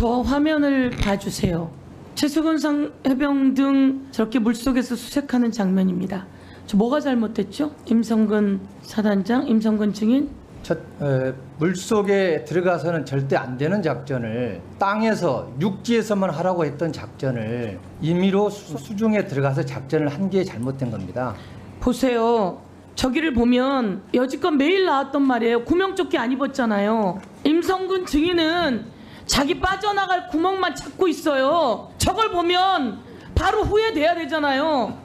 저 화면을 봐주세요. 최수근상 해병 등 저렇게 물속에서 수색하는 장면입니다. 저 뭐가 잘못됐죠? 임성근 사단장, 임성근 증인? 물속에 들어가서는 절대 안 되는 작전을 땅에서 육지에서만 하라고 했던 작전을 임의로 수중에 들어가서 작전을 한 게 잘못된 겁니다. 보세요. 저기를 보면 여지껏 매일 나왔던 말이에요. 구명조끼 안 입었잖아요. 임성근 증인은 자기 빠져나갈 구멍만 찾고 있어요. 저걸 보면 바로 후회돼야 되잖아요.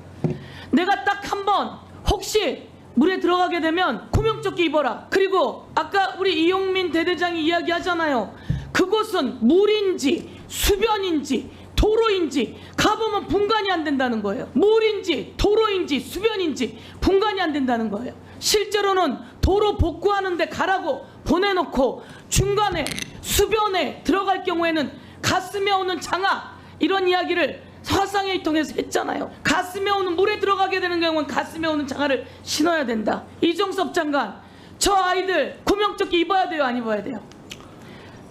내가 딱 한 번 혹시 물에 들어가게 되면 구명조끼 입어라. 그리고 아까 우리 이용민 대대장이 이야기하잖아요. 그곳은 물인지 수변인지 도로인지 가보면 분간이 안 된다는 거예요. 물인지 도로인지 수변인지 분간이 안 된다는 거예요. 실제로는 도로 복구하는 데 가라고 보내놓고 중간에 수변에 들어갈 경우에는 가슴에 오는 장화 이런 이야기를 화상회의 통해서 했잖아요. 가슴에 오는 물에 들어가게 되는 경우는 가슴에 오는 장화를 신어야 된다. 이종섭 장관, 저 아이들 구명조끼 입어야 돼요, 안 입어야 돼요?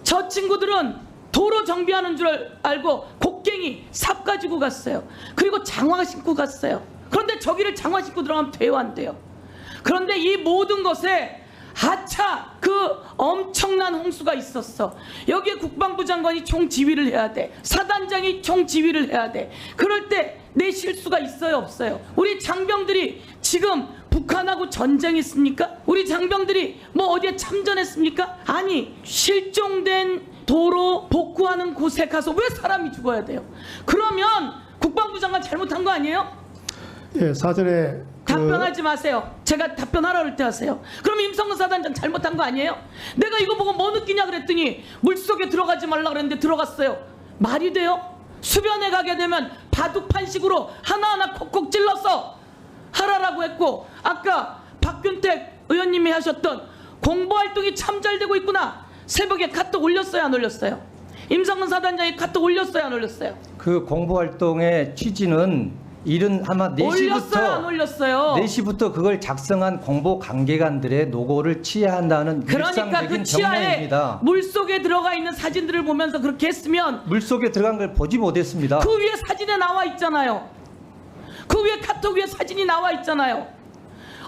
저 친구들은 도로 정비하는 줄 알고 곡괭이 삽 가지고 갔어요. 그리고 장화 신고 갔어요. 그런데 저기를 장화 신고 들어가면 돼요, 안 돼요? 그런데 이 모든 것에 하차 그 엄청난 홍수가 있었어. 여기에 국방부 장관이 총지휘를 해야 돼. 사단장이 총지휘를 해야 돼. 그럴 때 내 실수가 있어요, 없어요? 우리 장병들이 지금 북한하고 전쟁했습니까? 우리 장병들이 뭐 어디에 참전했습니까? 아니, 실종된 도로 복구하는 곳에 가서 왜 사람이 죽어야 돼요? 그러면 국방부 장관 잘못한 거 아니에요? 예, 사전에 답변하지 마세요. 제가 답변하라 그럴 때 하세요. 그럼 임성근 사단장 잘못한 거 아니에요? 내가 이거 보고 뭐 느끼냐 그랬더니 물속에 들어가지 말라 그랬는데 들어갔어요. 말이 돼요? 수변에 가게 되면 바둑판식으로 하나하나 콕콕 찔러서 하라라고 했고, 아까 박균택 의원님이 하셨던 공보활동이 참 잘 되고 있구나. 새벽에 카톡 올렸어요, 안 올렸어요? 임성근 사단장이 카톡 올렸어요, 안 올렸어요? 그 공보활동의 취지는 이른 아마 올렸어요, 안 올렸어요? 4시부터 그걸 작성한 공보 관계관들의 노고를 취하한다는 그러니까 일상적인 그 치아에 경례입니다. 물속에 들어가 있는 사진들을 보면서 그렇게 했으면 물속에 들어간 걸 보지 못했습니다. 그 위에 사진에 나와 있잖아요. 그 위에 카톡 위에 사진이 나와 있잖아요.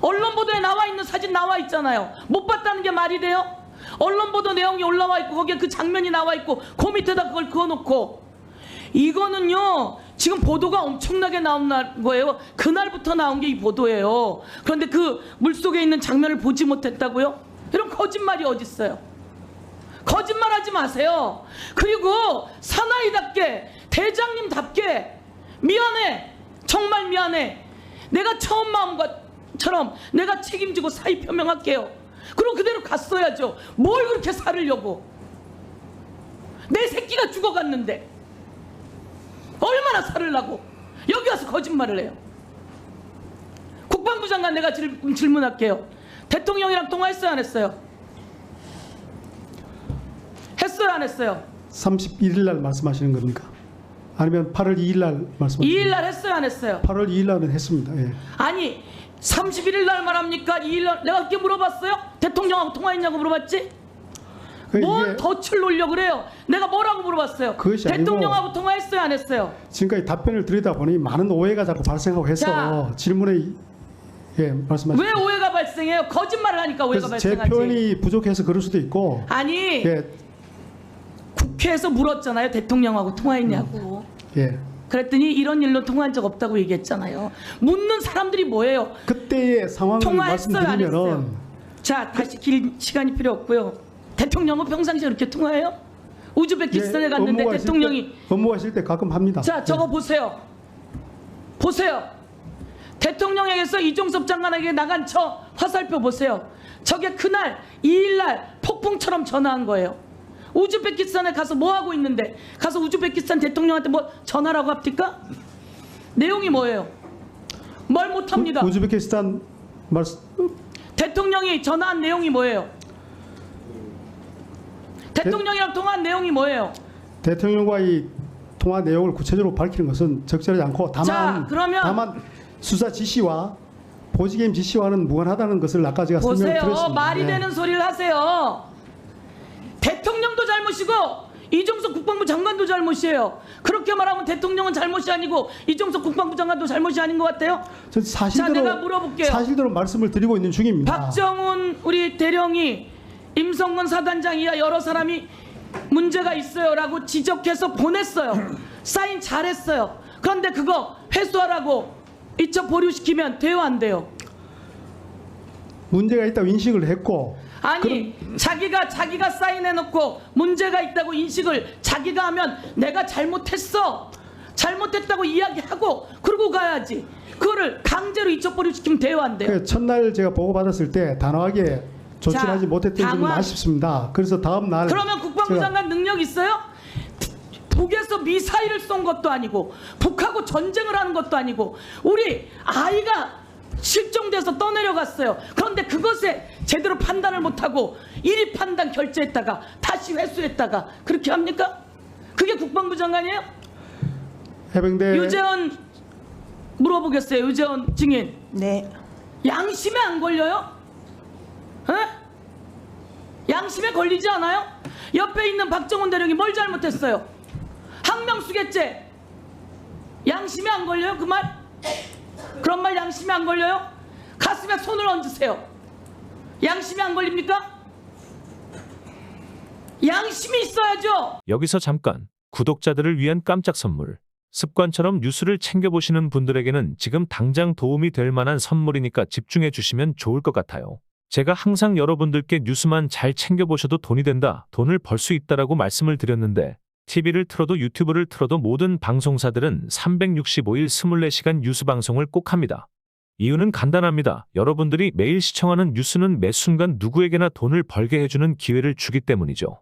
언론 보도에 나와 있는 사진 나와 있잖아요. 못 봤다는 게 말이 돼요? 언론 보도 내용이 올라와 있고 거기에 그 장면이 나와 있고 그 밑에다 그걸 그어놓고, 이거는요 지금 보도가 엄청나게 나온 거예요. 그날부터 나온 게 이 보도예요. 그런데 그 물속에 있는 장면을 보지 못했다고요? 이런 거짓말이 어딨어요? 거짓말하지 마세요. 그리고 사나이답게 대장님답게 미안해, 정말 미안해, 내가 처음 마음과처럼 내가 책임지고 사의 표명할게요. 그럼 그대로 갔어야죠. 뭘 그렇게 살으려고. 내 새끼가 죽어갔는데 얼마나 살으려고 여기 와서 거짓말을 해요. 국방부 장관, 내가 질문할게요. 대통령이랑 통화했어요, 안 했어요? 했어요, 안 했어요? 31일 날 말씀하시는 겁니까? 아니면 8월 2일 날 말씀하시는 2일 날 했어요, 안 했어요? 8월 2일 날은 했습니다. 예. 아니 31일 날 말합니까? 2일 날 내가 그렇게 물어봤어요? 대통령하고 통화했냐고 물어봤지? 뭔 덫을 놓으려고 그래요? 내가 뭐라고 물어봤어요? 그것이 아니고 대통령하고 통화했어요, 안 했어요? 지금까지 답변을 드리다 보니 많은 오해가 자꾸 발생하고 해서 자, 질문에 말씀하시죠. 왜 오해가 발생해요? 거짓말을 하니까 오해가 그래서 제 발생하지. 표현이 부족해서 그럴 수도 있고. 아니 예, 국회에서 물었잖아요. 대통령하고 통화했냐고. 예. 그랬더니 이런 일로 통화한 적 없다고 얘기했잖아요. 묻는 사람들이 뭐예요? 그때의 상황을 통화했어요, 안 말씀드리면은 했어요? 자, 다시 길 시간이 필요 없고요. 대통령은 평상시에 그렇게 통화해요? 우즈베키스탄에 갔는데 대통령이 업무가 있을 때 가끔 합니다. 자, 저거 보세요. 보세요. 대통령에게서 이종섭 장관에게 나간 저 화살표 보세요. 저게 그날 2일날 폭풍처럼 전화한 거예요. 우즈베키스탄에 가서 뭐 하고 있는데 가서 우즈베키스탄 대통령한테 뭐 전화라고 합니까? 내용이 뭐예요? 말 못합니다. 우즈베키스탄 대통령이 전화한 내용이 뭐예요? 대통령이랑 통화한 내용이 뭐예요? 대통령과의 통화 내용을 구체적으로 밝히는 것은 적절하지 않고 자, 그러면 다만 수사 지시와 보직임 지시와는 무관하다는 것을 아까 제가 설명을 보세요. 드렸습니다. 말이 되는 소리를 하세요. 대통령도 잘못이고 이종석 국방부 장관 대통령도 잘못이에요. 그렇게 말하면 대통령은 잘못이 아니고 이종석 국방부 장관도 잘못이 아닌 것 같아요. 저 자, 내가 물어볼게요. 사실대로 말씀을 드리고 있는 중입니다. 박정훈 우리 대령이 임성근 사단장 이하 여러 사람이 문제가 있어요라고 지적해서 보냈어요. 사인 잘했어요. 그런데 그거 회수하라고 이첩 보류시키면 돼요, 안 돼요? 문제가 있다고 인식을 했고 아니 자기가 사인해놓고 문제가 있다고 인식을 자기가 하면 내가 잘못했다고 이야기하고 그러고 가야지. 그거를 강제로 이첩 보류시키면 돼요, 안 돼요? 그 첫날 제가 보고받았을 때 단호하게 조치를 자, 하지 못했던 점은 당황. 아쉽습니다. 그래서 다음 날 그러면 국방부 제가 장관 능력 있어요? 북에서 미사일을 쏜 것도 아니고 북하고 전쟁을 하는 것도 아니고 우리 아이가 실종돼서 떠내려갔어요. 그런데 그것에 제대로 판단을 못하고 1위 판단 결제했다가 다시 회수했다가 그렇게 합니까? 그게 국방부 장관이에요? 해병대 유재원 물어보겠어요. 유재원 증인. 네. 양심에 안 걸려요? 에? 양심에 걸리지 않아요? 옆에 있는 박정훈 대령이 뭘 잘못했어요? 항명수괴죄 양심에 안 걸려요? 그 말? 그런 말 양심에 안 걸려요? 가슴에 손을 얹으세요. 양심에 안 걸립니까? 양심이 있어야죠. 여기서 잠깐 구독자들을 위한 깜짝 선물. 습관처럼 뉴스를 챙겨보시는 분들에게는 지금 당장 도움이 될 만한 선물이니까 집중해 주시면 좋을 것 같아요. 제가 항상 여러분들께 뉴스만 잘 챙겨보셔도 돈이 된다, 돈을 벌 수 있다라고 말씀을 드렸는데 TV를 틀어도 유튜브를 틀어도 모든 방송사들은 365일 24시간 뉴스 방송을 꼭 합니다. 이유는 간단합니다. 여러분들이 매일 시청하는 뉴스는 매 순간 누구에게나 돈을 벌게 해주는 기회를 주기 때문이죠.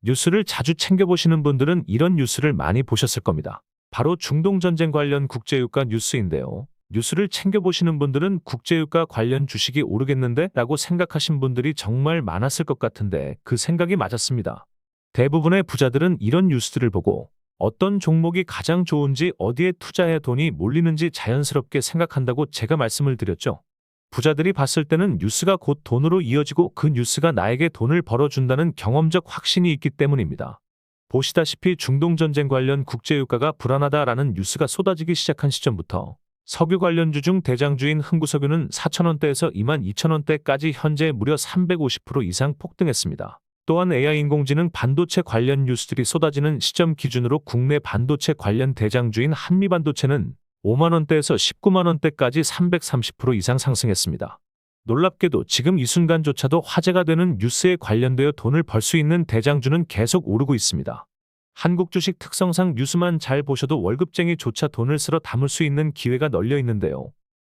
뉴스를 자주 챙겨보시는 분들은 이런 뉴스를 많이 보셨을 겁니다. 바로 중동전쟁 관련 국제유가 뉴스인데요. 뉴스를 챙겨보시는 분들은 국제유가 관련 주식이 오르겠는데? 라고 생각하신 분들이 정말 많았을 것 같은데 그 생각이 맞았습니다. 대부분의 부자들은 이런 뉴스들을 보고 어떤 종목이 가장 좋은지 어디에 투자해 돈이 몰리는지 자연스럽게 생각한다고 제가 말씀을 드렸죠. 부자들이 봤을 때는 뉴스가 곧 돈으로 이어지고 그 뉴스가 나에게 돈을 벌어준다는 경험적 확신이 있기 때문입니다. 보시다시피 중동전쟁 관련 국제유가가 불안하다라는 뉴스가 쏟아지기 시작한 시점부터 석유 관련주 중 대장주인 흥구석유는 4,000원대에서 22,000원대까지 현재 무려 350% 이상 폭등했습니다. 또한 AI 인공지능 반도체 관련 뉴스들이 쏟아지는 시점 기준으로 국내 반도체 관련 대장주인 한미반도체는 5만원대에서 19만원대까지 330% 이상 상승했습니다. 놀랍게도 지금 이 순간조차도 화제가 되는 뉴스에 관련되어 돈을 벌 수 있는 대장주는 계속 오르고 있습니다. 한국 주식 특성상 뉴스만 잘 보셔도 월급쟁이조차 돈을 쓸어 담을 수 있는 기회가 널려 있는데요.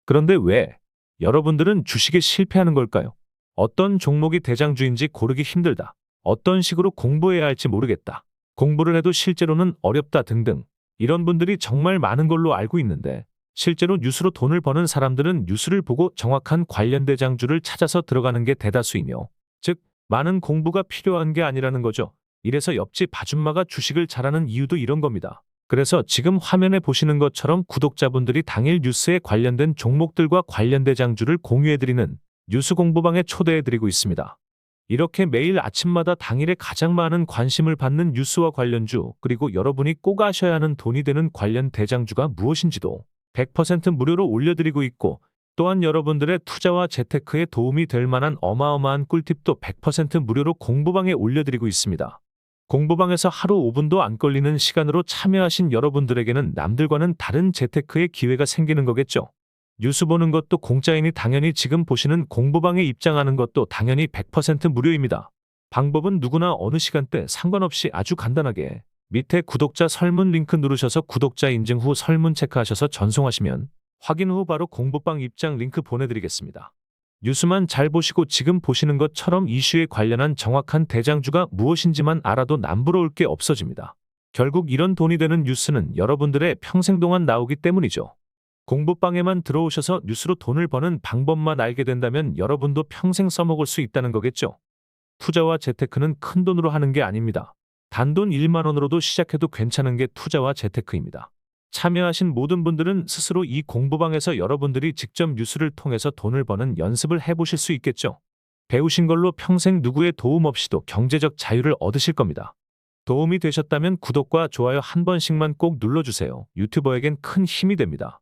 그런데 왜 여러분들은 주식에 실패하는 걸까요? 어떤 종목이 대장주인지 고르기 힘들다. 어떤 식으로 공부해야 할지 모르겠다. 공부를 해도 실제로는 어렵다 등등. 이런 분들이 정말 많은 걸로 알고 있는데 실제로 뉴스로 돈을 버는 사람들은 뉴스를 보고 정확한 관련 대장주를 찾아서 들어가는 게 대다수이며 즉 많은 공부가 필요한 게 아니라는 거죠. 이래서 옆집 아줌마가 주식을 잘하는 이유도 이런 겁니다. 그래서 지금 화면에 보시는 것처럼 구독자분들이 당일 뉴스에 관련된 종목들과 관련 대장주를 공유해드리는 뉴스 공부방에 초대해드리고 있습니다. 이렇게 매일 아침마다 당일에 가장 많은 관심을 받는 뉴스와 관련주 그리고 여러분이 꼭 아셔야 하는 돈이 되는 관련 대장주가 무엇인지도 100% 무료로 올려드리고 있고 또한 여러분들의 투자와 재테크에 도움이 될 만한 어마어마한 꿀팁도 100% 무료로 공부방에 올려드리고 있습니다. 공부방에서 하루 5분도 안 걸리는 시간으로 참여하신 여러분들에게는 남들과는 다른 재테크의 기회가 생기는 거겠죠. 뉴스 보는 것도 공짜이니 당연히 지금 보시는 공부방에 입장하는 것도 당연히 100% 무료입니다. 방법은 누구나 어느 시간대 상관없이 아주 간단하게 밑에 구독자 설문 링크 누르셔서 구독자 인증 후 설문 체크하셔서 전송하시면 확인 후 바로 공부방 입장 링크 보내드리겠습니다. 뉴스만 잘 보시고 지금 보시는 것처럼 이슈에 관련한 정확한 대장주가 무엇인지만 알아도 남부러울 게 없어집니다. 결국 이런 돈이 되는 뉴스는 여러분들의 평생 동안 나오기 때문이죠. 공부방에만 들어오셔서 뉴스로 돈을 버는 방법만 알게 된다면 여러분도 평생 써먹을 수 있다는 거겠죠. 투자와 재테크는 큰 돈으로 하는 게 아닙니다. 단돈 1만 원으로도 시작해도 괜찮은 게 투자와 재테크입니다. 참여하신 모든 분들은 스스로 이 공부방에서 여러분들이 직접 뉴스를 통해서 돈을 버는 연습을 해보실 수 있겠죠. 배우신 걸로 평생 누구의 도움 없이도 경제적 자유를 얻으실 겁니다. 도움이 되셨다면 구독과 좋아요 한 번씩만 꼭 눌러주세요. 유튜버에겐 큰 힘이 됩니다.